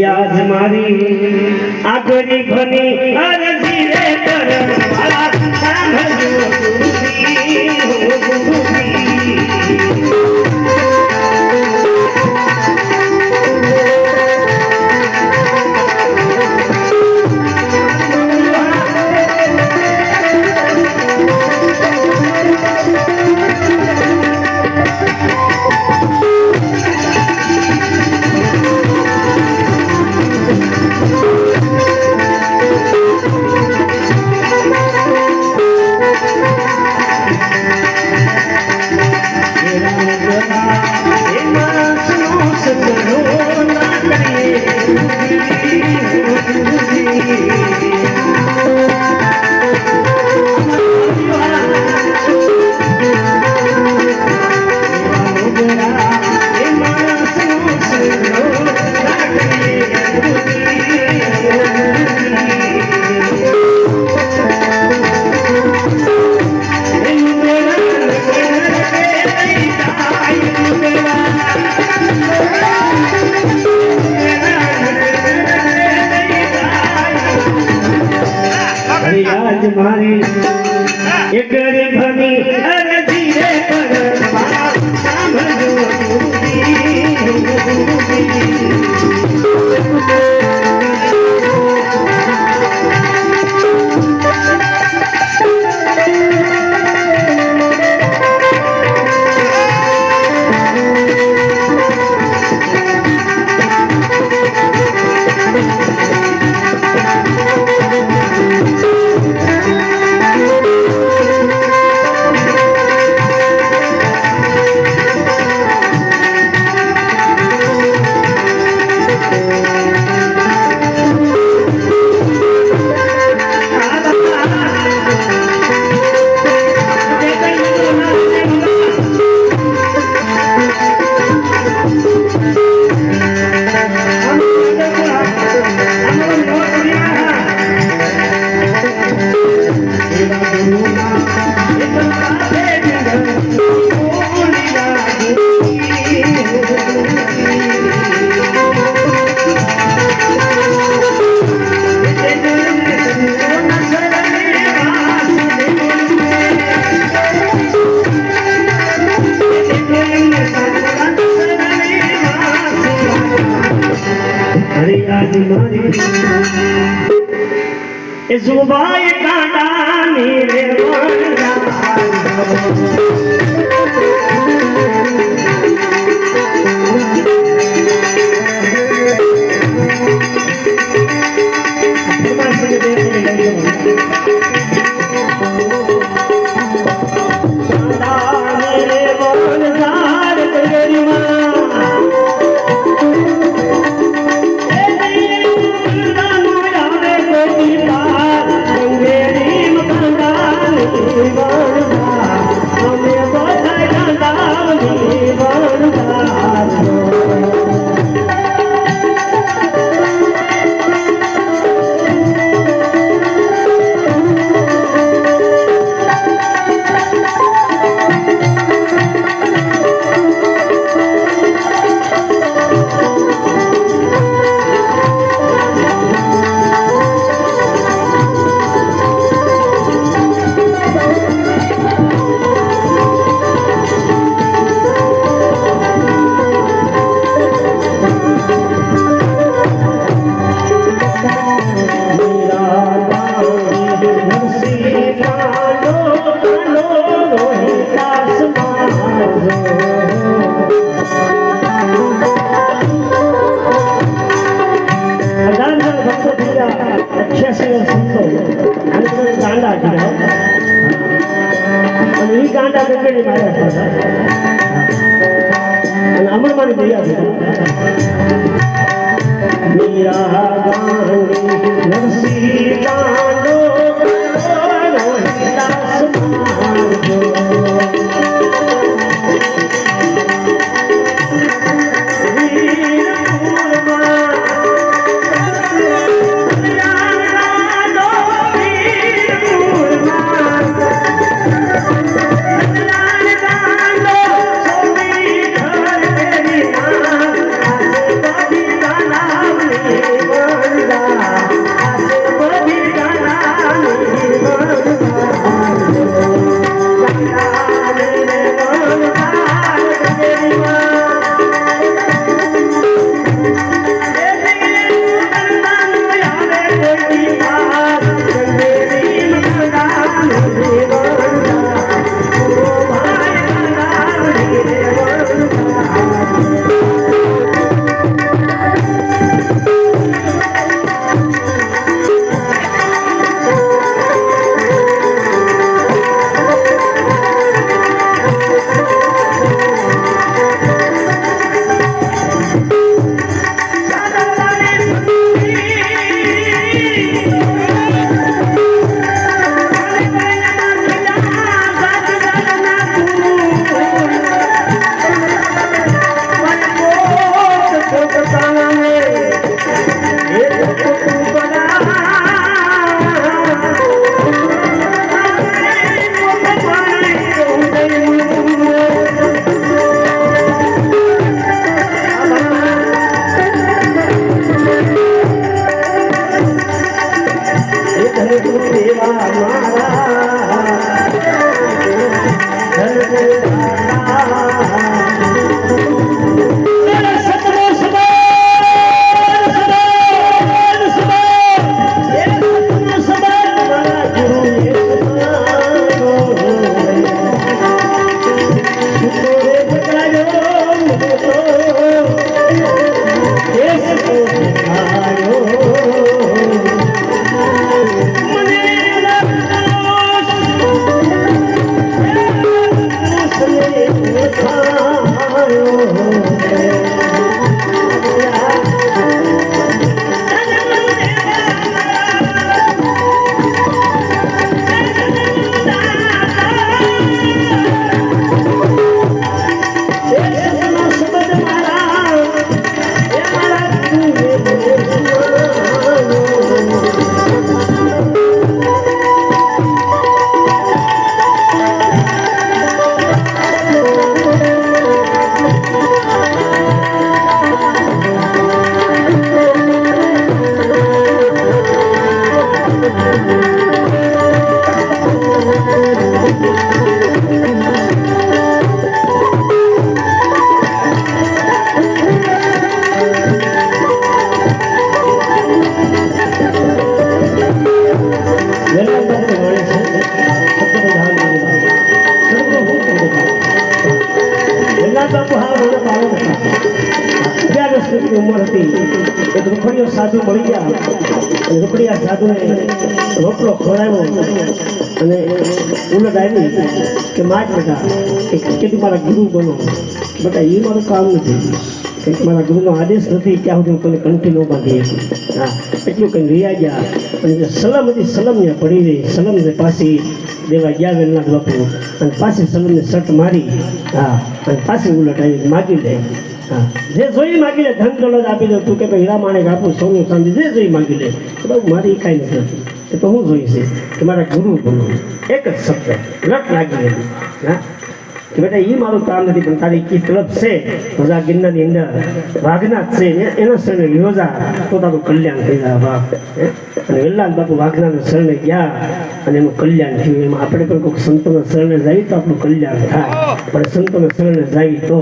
आज मारी आगरी घनी अरजी रे करवाला सांभळो गुरुजी हो गुरुजी मारी एक घनी अरजी रे करवाला सांभळो जुबाई कांडा मेरे અને એ ગાંડા ગંગડી માર્યા અને અમરમાની દયા છે મીરા ગાંડી નરસિંહ ગાંડો રોહિદાસ માજો સાધુ મળી ગયા રૂપડિયા સાધુને રોટલો ખવડાવ્યો અને ઉલટ આવી કે માજ બેટા કે તું મારા ગુરુ બનો બેટા એ મારું કામ નથી કે મારા ગુરુનો આદેશ નથી ત્યાં સુધી હું કોઈને કંઠી ન બાંધી હા એટલું કંઈ રહ્યા ગયા અને જે સલમ હતી સલમને પડી રહી સલમને પાછી દેવા ગયા વેલના બાપુ અને પાછી સલમને શર્ટ મારી હા અને પાછી ઉલટ આવી માગી લે હા જે જોઈ માગી લે ધન દોલત આપી દઉં તું કે ભાઈ હીરા માણેક આપું સોનું ચાંદી જે જોઈ માગી લે તો બાબુ મારી કાંઈ નથી એ તો હું જોઈશે કે મારા ગુરુ બોલું એક જ શબ્દ લટ લાગી ગયેલી હા કે બેટા એ મારું કામ નથી પણ તારી કી તલબ છે રોજા ગિરનારની અંદર વાઘનાથ છે એના શરણે યોજા તો તારું કલ્યાણ થઈ જાય બાપ અને વેલ્લાલ બાપુ વાઘનાથના શરણે ગયા અને એનું કલ્યાણ થયું એમાં આપણે પણ કોઈક સંતોના શરણે જઈએ તો આપણું કલ્યાણ થાય પણ સંતોના શરણે જઈએ તો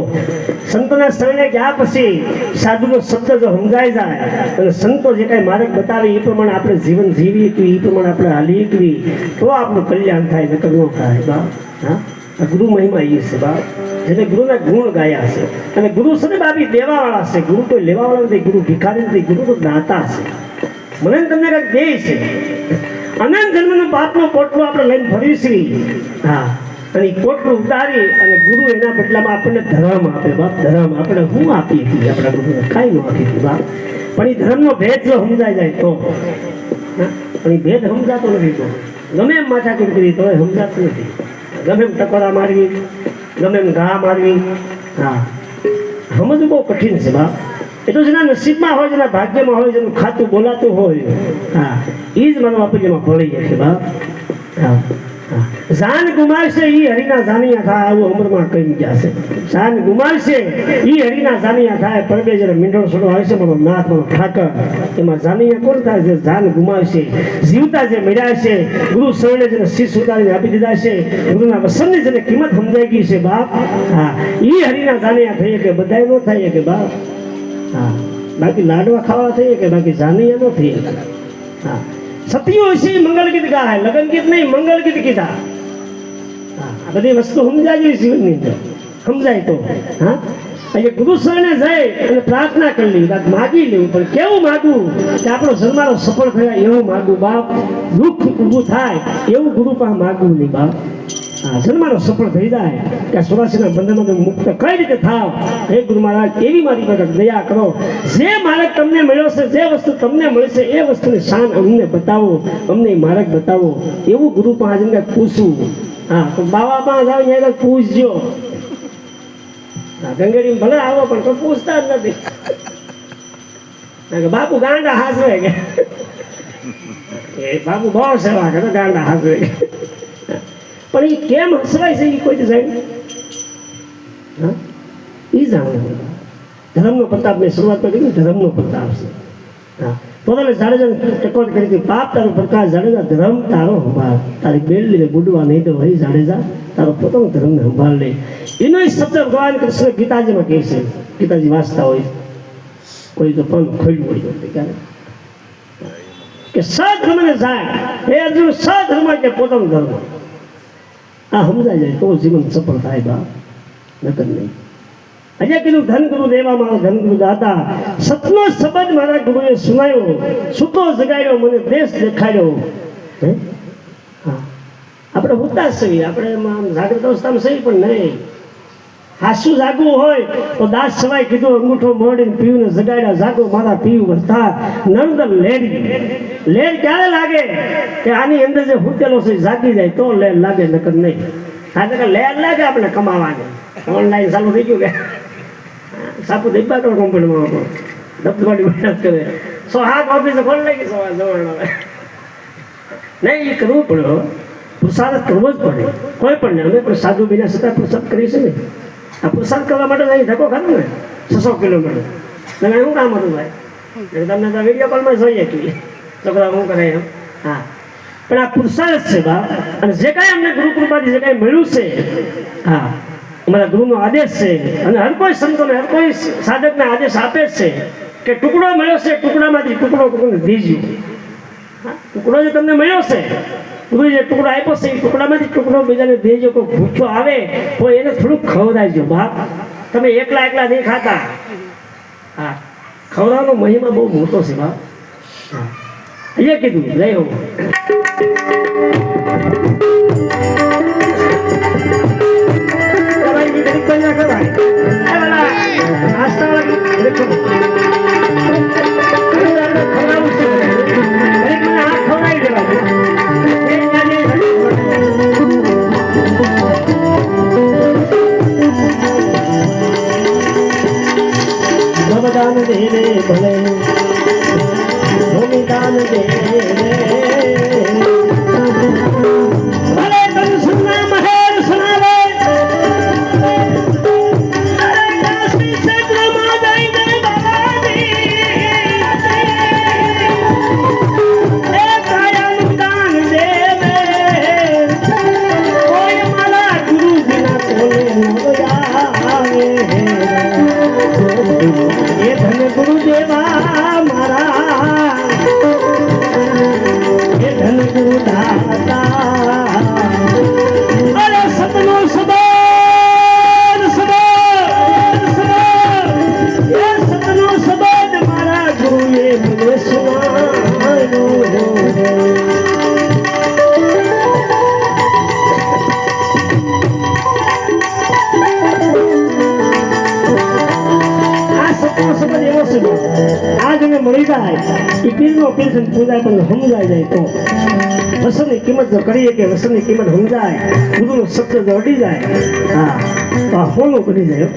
સંતોના શરણે ગયા પછી સાધુનો શબ્દ જો સમજાઈ જાય અને સંતો જે કાંઈ માર્ગ બતાવે એ પ્રમાણે આપણે જીવન જીવીએ કે એ પ્રમાણે આપણે હાલી શકીએ તો આપણું કલ્યાણ થાય નકર ન થાય બાપ હા આ ગુરુ મહિમા એ છે બાપ જેને ગુરુના ગુણ ગાયા છે અને ગુરુ છે ને બાબી દેવાવાળા છે ગુરુ કોઈ લેવાવાળા નથી ગુરુ ભિખારી નથી ગુરુ તો દાતા છે મને તમને કંઈક દે છે અનંત જન્મનો પાપનો પોટલો આપણે લઈને ફરી છીએ હા અને એ પોટલું ઉતારી અને ગુરુ એના બદલામાં આપણને ધર્મ આપે બાપ. ધર્મ આપણે શું આપીએ છીએ આપણા ગુરુને? કાંઈ ન આપીએ છીએ બાપ. પણ એ ધર્મનો ભેદ જો સમજાઈ જાય તો, પણ એ ભેદ સમજાતો નથી. તો ગમે એમ માથાકૂટ કરી તો સમજાતું નથી. ગમે એમ ટકોરા મારવી, ગમે એમ ઘા મારવી, હા સમજવું બહુ કઠિન છે બાપ. એ તો જેના નસીબમાં હોય, જેના ભાગ્યમાં હોય, જેનું ખાતું બોલાતું હોય, હા એ જ મારો બાપુ જેમાં ભળી જાય છે બાપ. હા જાન ગુમાવશે ઈ હરિના જાનિયા થાય, આવું અમરમાં કહી ગયા છે. જાન ગુમાવશે ઈ હરિના જાનિયા થાય. પરબે જ્યારે મીંડો છોડો આવે છે મારો નાથ, મારો ઠાકર, એમાં જાનિયા કોણ થાય છે? જાન ગુમાવશે. જીવતા જે મળ્યા છે, ગુરુ શરણે જેને શીશ ઉતારીને આપી દીધા છે, ગુરુના વસનની જેને કિંમત સમજાઈ ગઈ છે બાપ, હા ઈ હરિના જાનિયા થઈએ કે બધાય ન થાય કે બાપ. હા બાકી લાડવા ખાવા થઈએ કે બાકી જાનિયા ન થઈએ. હા સતીઓ છે મંગલ ગીત ગાય, લગ્ન ગીત નહીં, મંગલ ગીત કીધા. હા આ બધી વસ્તુ સમજાય છે જીવનની અંદર, સમજાય તો. હા અહીંયા ગુરુ શરણે જાય અને પ્રાર્થના કરી લી, માગી લેવું. પણ કેવું માગવું કે આપણો જન્મારો સફળ થયા એવું માગવું બાપ. દુઃખ ઊભું થાય એવું ગુરુ પાસે માગવું નહીં બાપ. હા જન્મારો સફળ થઈ જાય કે સુરાસીના બંધનમાંથી મુક્ત કઈ રીતે થાવ? હે ગુરુ મહારાજ એવી મારી પર દયા કરો. જે માર્ગ તમને મળ્યો છે, જે વસ્તુ તમને મળશે એ વસ્તુની શાન અમને બતાવો, અમને માર્ગ બતાવો. એવું ગુરુ પાસે પૂછવું. હા તો બાવા પાસે જાવ ત્યાં પૂછજો. હા ગંગેડી ભલે આવો પણ તો પૂછતા જ નથી. બાપુ ગાંડા હાસવે કે એ બાપુ બહુ સેવા કરે, ગાંડા હાસવે. પણ એ કેમ હસવાય છે એ કોઈ સાહેબ હા એ જાણે. ધર્મનો પ્રતાપ મેં શરૂઆત કરી, ધર્મનો પ્રતાપ છે. હા પોતાને જાડેજાને ટકોર કરી હતી, પાપ તારો પ્રકાશ જાડેજા, ધર્મ તારો સંભાળ. તારી બેલડીને બુડવા નહીં તો વહી જાડેજા, તારો પોતાનો ધર્મને સંભાળ લે. એનો એ શબ્દ ભગવાન કૃષ્ણ ગીતાજીમાં કહે છે. ગીતાજી વાંચતા હોય કોઈ તો પણ ખોલ્યું હોય ક્યારે કે સધર્મને જાય. હે અર્જુન સધર્મ એટલે પોતાનો ધર્મ. આ સમજાય જાય તો જીવન સફળ થાય બાપ, નકર નહીં. હજે કીધું ધન ગુરુ દેવા મારો ધન ગુરુ દાતા, સતનો શબ્દ મારા ગુરુએ સુનાયો, સૂતો જગાડ્યો મને દેશ દેખાડ્યો. હા આપણે હોતા જ સહી, આપણે આમ જાગૃત અવસ્થામાં સહી પણ નહીં. હાસું જાગવું હોય તો દાસ સવાય કીધું અંગૂઠો મોડીને પીવું જગાડ્યા, જાગો મારા પીવું વધતા નર્મદ લેડી. લેડ ક્યારે લાગે કે આની અંદર જે હુકેલો છે જાગી જાય તો લેડ લાગે, નકર નહીં. હા નકર લેડ લાગે આપણે કમાવાને. ઓનલાઈન ચાલુ થઈ ગયું કે સાપુ દેખવા કરો કંપનીમાં દબદબાની મહેનત કરે. 100 ઓફિસે ફોન લઈ ગઈ સવાર જવાનું નહીં. એ કરવું પડે, પુરુષાર્થ કરવો જ પડે કોઈ પણ ને. અમે પણ સાધુ બિના છતાં પુરુષાર્થ કરીએ છીએ ને. આ પુરુષાર્થ કરવા માટે અહીં ધક્કો ખરો ને 600 કિલોમીટર. તમે શું કામ હતું ભાઈ? તમને તો વિડીયો કોલમાં જોઈએ કે છોકરા શું કરે એમ. હા પણ આ પુરુષાર્થ છે બા. અને જે કાંઈ અમને ગુરુ કૃપાથી જે કાંઈ મળ્યું છે, હા અમારા ગુરુનો આદેશ છે. અને હર કોઈ સંતોને હર કોઈ સાધકને આદેશ આપે જ છે કે ટુકડો મળ્યો છે, ટુકડામાંથી ટુકડો ટુકડો દીજો. ટુકડો જે તમને મળ્યો છે, ગુરુ જે ટુકડો આપ્યો છે એ ટુકડામાંથી ટુકડો બીજાને દેજો. કોઈ ભૂખ્યો આવે તો એને થોડુંક ખવડાવજો બાપ. તમે એકલા એકલા નહીં ખાતા. હા ખવડાવવાનો મહિમા બહુ મોટો છે બાપ. હા અહીંયા કીધું જય હો. દાન દે ભલે ભૂમિ દાન દે થાય એ પીરનો પીર છે પૂજા પણ સમજાઈ જાય તો વસનની કિંમત જો કરીએ કે વસનની કિંમત સમજાય ગુરુનો શબ્દ જો અડી જાય હા તો આ હોનું બની જાય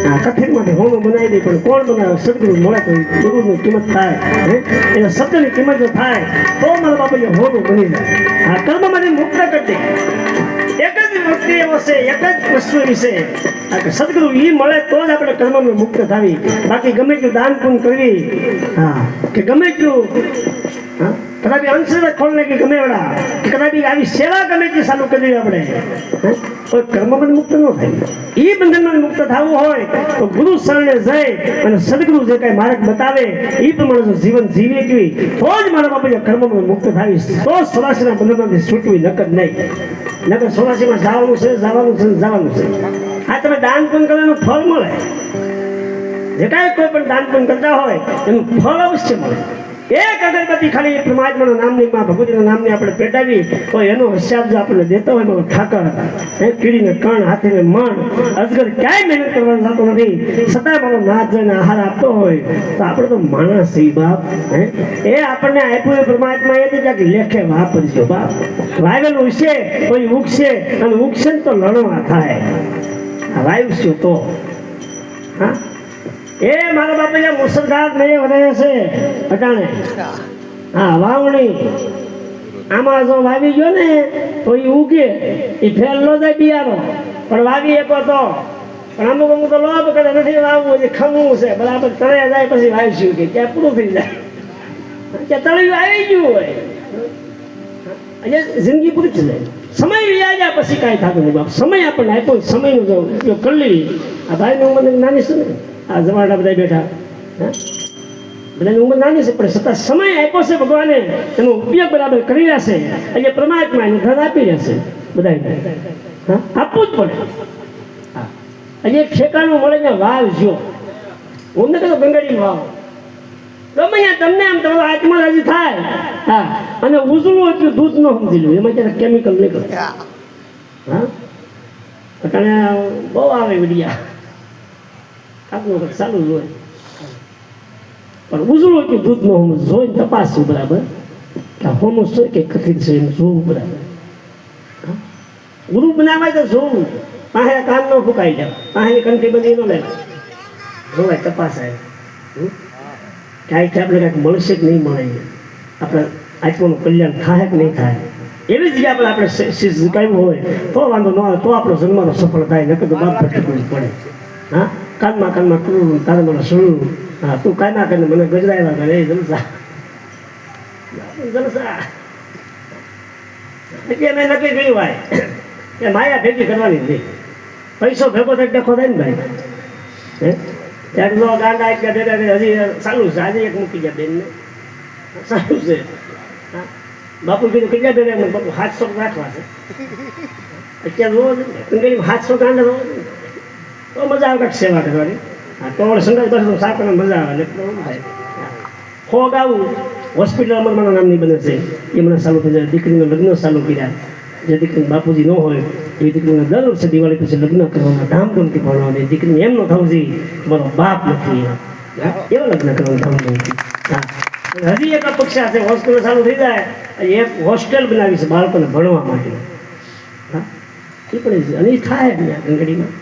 હા કઠિનમાંથી હોનું બનાવી દે પણ કોણ બનાવે સદગુરુ મળે તો ગુરુની કિંમત થાય એના શબ્દની કિંમત જો થાય તો મારા બાપા હોનું બની જાય આ કર્મમાંથી મુક્ત કરી દે એક જ વ્યક્તિ એવો છે એક જ વસ્તુ વિશે સદગુરુ એ મળે તો જ આપણે કર્મમાં મુક્ત થાવી બાકી ગમે તેટલું દાન પુણ્ય કરવી હા કે ગમે તેટલું કદાચ અંશને ખોલ નાખી ગમે એવડા કદાચ આવી સેવા ગમે તે ચાલુ કરવી આપણે કોઈ કર્મમાં મુક્ત ન થાય એ બંધનમાં મુક્ત થવું હોય તો ગુરુ શરણે જઈ અને સદગુરુ જે કાંઈ માર્ગ બતાવે એ પ્રમાણે જો જીવન જીવી કેવી તો જ મારા બાપા કર્મમાં મુક્ત થાવી તો સોળાસીના બંધનમાંથી છૂટવી નકર નહીં નકર સોળાસીમાં જવાનું છે આ તમે દાન પુણ્ય કરવાનું ફળ મળે જે કાંઈ કોઈ પણ દાન પુણ્ય કરતા હોય એનું ફળ અવશ્ય મળે એક અગરબત્તી ખાલી પરમાત્માના નામની માં ભગવતીના નામની આપણે પેટાવી તો એનો હિસાબ જો આપણને દેતો હોય તો ઠાકર કીડીને કણ હાથીને મણ અજગર ક્યાંય મહેનત કરવાનો થતો નથી છતાંય મારો નાથ જોઈને આહાર આપતો હોય તો આપણે તો માણસ છીએ બાપ એ આપણને આપ્યું એ પરમાત્મા એ ક્યાંક લેખે વાપરજો બાપ વાવેલું છે કોઈ ઉગશે અને ઉગશે ને તો લણવા થાય વાવ્યું તો હા એ મારા બાપા મુસલધાર નહીં વધે છે અટાણે હા વાવણી આમાં જો વાવી ગયો ને તો એ ઉગે એ ફેલ ન જાય બિયારો પણ વાવી એક તો પણ અમુક તો લોભ કરે નથી વાવવું જે ખમવું છે બરાબર તળે જાય પછી વાવીશું કે ત્યાં પૂરું થઈ જાય ત્યાં તળિયું આવી ગયું હોય અહીંયા જિંદગી પૂરી થઈ જાય સમય વ્યાજા પછી કાંઈ થતું નહીં બાપ સમય આપણને આપ્યો સમયનો જો ઉપયોગ કરી લઈએ આ ભાઈની ઉંમર નાની છે ને આ જમાડા બધા બેઠા બધાની ઉંમર નાની છે પણ છતાં સમય આપ્યો છે ભગવાને એનો ઉપયોગ બરાબર કરી રહ્યા છે એટલે પરમાત્મા એનું ધન આપી રહેશે બધા હા આપવું જ પડે હા એટલે એક ઠેકાણું મળે ને વાવ જો હું ને કહું ગંગાડી વાવ ગમે તમને આમ તમારો આત્મા રાજી થાય હા અને ઉજળું એટલું દૂધ ન સમજી લો એમાં ક્યારેક કેમિકલ નીકળે હા અટાણે બહુ આવે વિડિયા આપણું ચાલુ જ હોય પણ ઉજળું એટલું દૂધ ન હું જોઈને તપાસવું બરાબર કે હોનું છે કે કથિત છે એમ જોવું બરાબર ગુરુ બનાવાય તો જોવું પાસે કાન ન ફૂંકાઈ જાય પાસે કંઠી બધી ન લેવાય જોવાય તપાસાય ક્યાંક આપણે કાંઈક મળશે કે નહીં મળે આપણે આત્માનું કલ્યાણ થાય કે નહીં થાય એવી જગ્યા પર આપણે શીખાવ્યું હોય તો વાંધો ન આવે તો આપણો જન્મનો સફળ થાય નકર તો બાપ ભટકવું પડે હા કાનમાં કરું તારે મને સુણું હા તું કાના કરીને મને ગજરાવ્યા કરે એ જલસા એટલે મેં નક્કી કર્યું ભાઈ કે માયા ભેગી કરવાની નથી પૈસો ભેગો થાય ડખો થાય ને ભાઈ હે ત્યારે નો ગાંડા એટલા ભેગા હજી સારું છે આજે એક મૂકી ગયા બેનને સારું છે હા બાપુ કીધું કેટલા ભેગા બાપુ 700 રાખવા છે અત્યારે રોજ 700 ગાંડા રોજ તો મજા આવે કંઈક સેવા કરવાની હા તો આપણે સંઘર્ષ બસ સાપને મજા આવે એટલે થાય ફોગ આવું હોસ્પિટલ અમરમાના નામની બને છે એ મને ચાલુ થઈ જાય દીકરીનું લગ્ન ચાલુ કર્યા જે દીકરીને બાપુજી ન હોય એ દીકરીને દર વર્ષે દિવાળી પછી લગ્ન કરવાના ધામધૂમથી ભણવાની દીકરીને એમ ન થવું જોઈએ મારો બાપ નથી એવા લગ્ન કરવાનું ધામધૂમથી હા હજી એક અપેક્ષા છે હોસ્પિટલ ચાલુ થઈ જાય એક હોસ્ટેલ બનાવી છે બાળકોને ભણવા માટે હા એ પણ અને એ થાય ગંગડીમાં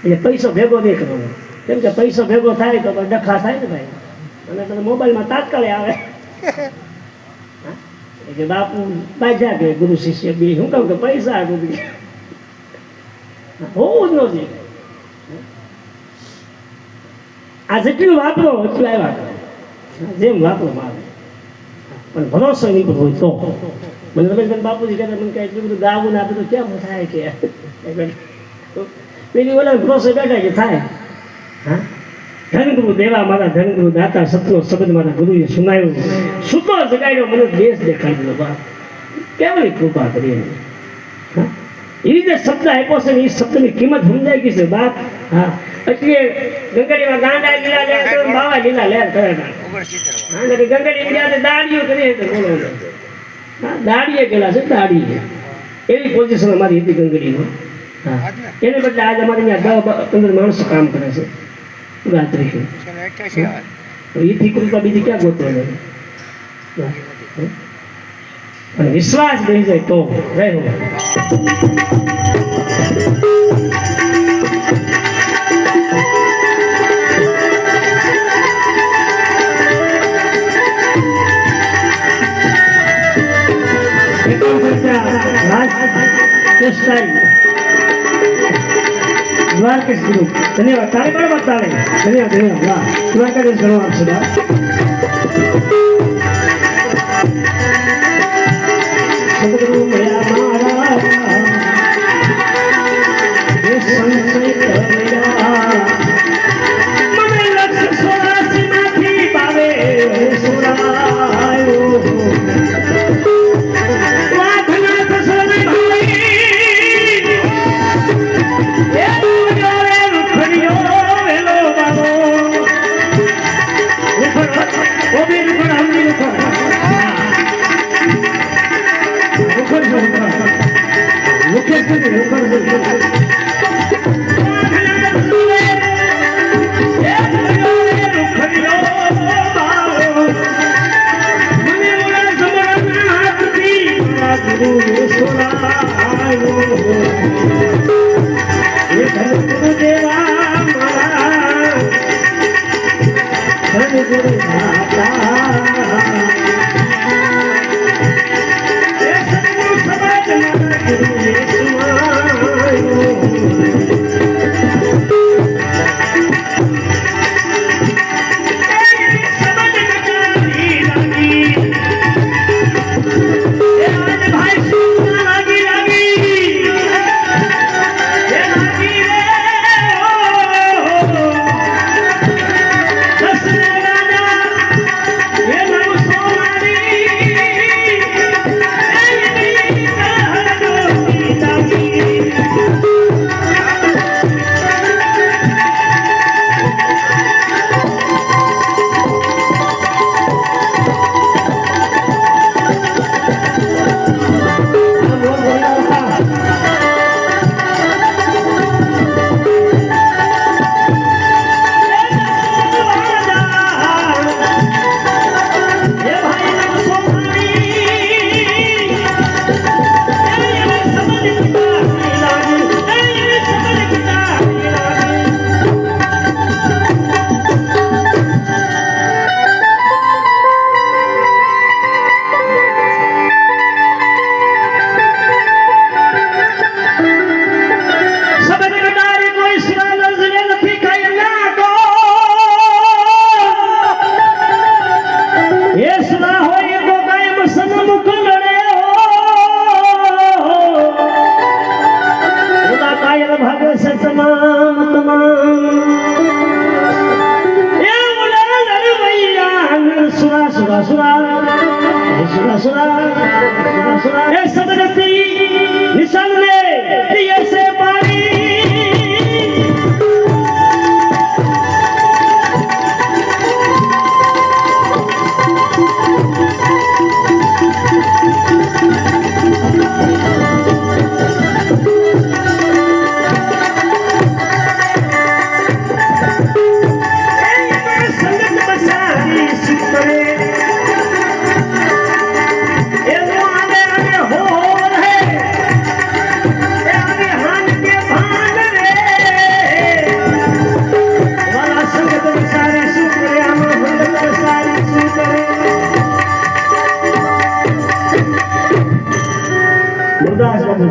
એટલે પૈસો ભેગો નહીં કરવાનો કેમ કે પૈસો ભેગો થાય તો ડખા થાય ને ભાઈ અને તમે મોબાઈલમાં તાત્કાલિક આવે કે બાપુ બાજ્યા કે ગુરુ શિષ્ય બી હું કહું કે પૈસા આગળ હોવું જ નથી આ જેટલું વાપરો એટલું આવ્યા કરે જેમ વાપરો મારે પણ ભરોસો નહીં હોય તો મને રમેશભાઈ બાપુજી કહેતા મને કહે એટલું બધું ગાવું ને આ બધું કેમ થાય કે પેલી ઓલા ભરોસે બેઠા કે થાય હા ધનગુરુ દેવા મારા ધનગુરુ દાતા સતનો શબ્દ મારા ગુરુએ સુનાવ્યો સુતો જગાડ્યો મને દેશ દેખાડ્યો બાપ કેવલી કૃપા કરી હા એ જે શબ્દ આપ્યો છે ને એ શબ્દની કિંમત સમજાઈ ગઈ છે બાપ હા એટલે ગંગાડીમાં ગાંડા લીલા લે તો બાવા લીલા લે કરે હા એટલે ગંગાડી ગયા દાડીઓ કરી તો બોલો હા દાડીએ ગયેલા છે દાડીએ એવી પોઝિશન અમારી હતી ગંગાડીમાં હા એને બદલે આજે અમારે ત્યાં 10-15 માણસો કામ કરે છે રાત્રે એથી કૃપા બીજી ક્યાં ગોતો ને? અને વિશ્વાસ બેસી જાય તો રહે. દ્વારકેશ ગુરુ ધન્યવાદ. તારે પણ બતાવે. ધન્યવાદ ધન્યવાદ. વાહ, દ્વારકાધીશ ઘણો આપશે. સદગુરુ મળ્યા મારા એ સંશય કર્યા મને લક્ષ 84 માંથી પાવે સુરાયો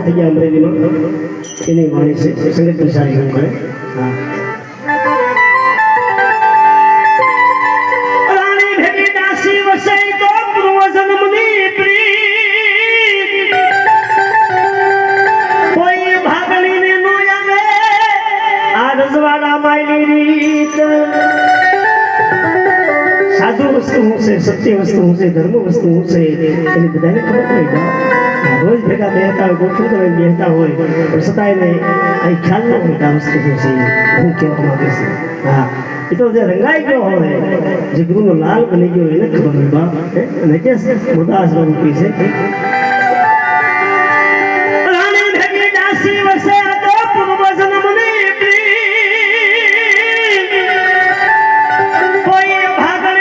થઈ ગયા અમરેલીમાં એની વાણી છે સંગીત પ્રસારી એવું કરે. હા, રાણી ભેગી દાસી વસે તો પૂર્વ જન્મની પ્રીત કોઈ ભાગણીને નો આવે આ રજવાડા માયલી રીત. સાધુ વસ્તુ હું છે, સત્ય વસ્તુ હું છે, ધર્મ વસ્તુ હું છે એની બધાને ખબર પડી. રોજ ભેગા બેહતા હોય, ગોઠવું તો બેહતા હોય પણ છતાંય અહીં ખ્યાલ ન હોય આ વસ્તુ શું છે હું કહેવા માંગે છે. હા, એ તો જે રંગાઈ ગયો હોય, જે ગુરુનો લાલ બની ગયો એને ખબર હોય બાપ. અને કે મોટા સ્વરૂપી છે. રાણી ભેગી દાસી વસે તો પૂર્વ જન્મની પ્રીત કોઈ ભાગણી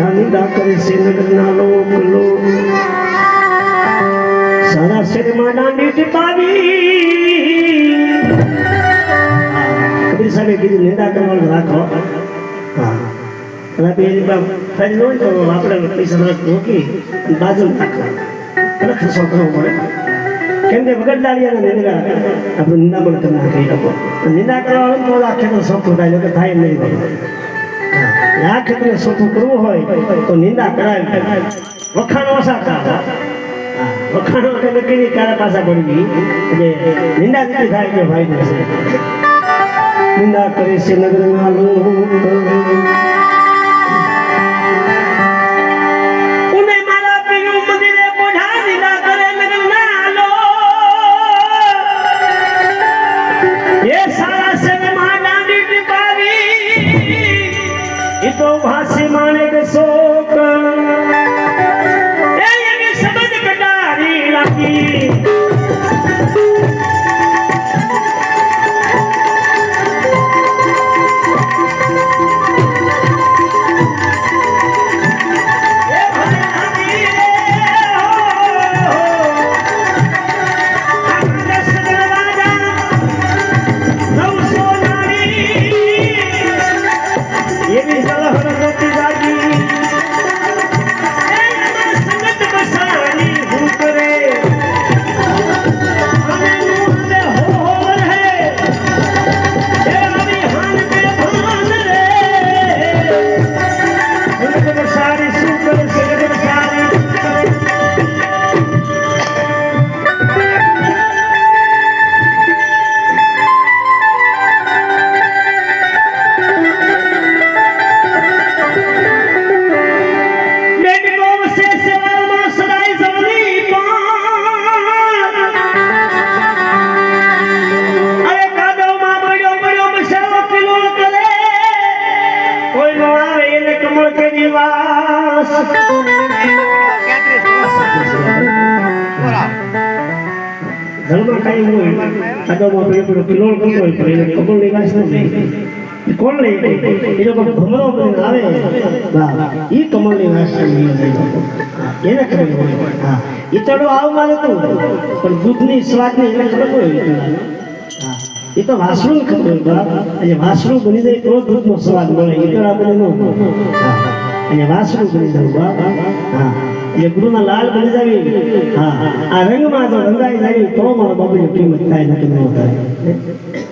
મારા નિંદા કરે છે નગરના લોક સારા શેરમાં દાંડી ટીપાવી કબીર સાહેબે કીધું નિંદા કરવાનું રાખો હા ફરી ન હોય તો આપણે પૈસા રોકી બાજુ રાખો ખર્ચો કરવો પડે કેમ કે વગર દાળિયાના નિંદા આપણે નિંદામણ કરનાર કહી શકો નિંદા કરવાનું તો આ ખેતર સોખું થાય કે થાય નહીં આ ખેતરને સોખું કરવું હોય તો નિંદા કરાય વખાણ ઓછા કરા વખાણો એટલે નક્કી તારા પાછા પડવી એટલે નિંદા જેટલી થાય કે ભાઈ છે નિંદા કરે છે નગરના લોકો तो भाषे माने के शोक ये समझ कटारी राखी ઘરમાં કઈ હોય આદોમાં પેલો કિલોલ કરતો હોય પણ એને કમળ ની વાસ નથી કોણ લઈ ગઈ એ લોકો ભમરો કરીને આવે એ કમળ ની વાસ એને ખબર હોય હા એ તો આવમાં નતું પણ દૂધની સ્વાદની એને ખબર હોય એ તો વાસણું ખબર હોય અને વાસણું બની જાય તો દૂધનો સ્વાદ મળે એ તો આપણે ન અને વાસણું બની જવું હા ये गुरु ना लाल बन जावी हाँ आ रंग में जो रंगाई जावी तो मारा बाबू की कीमत થાય નકર ન થાય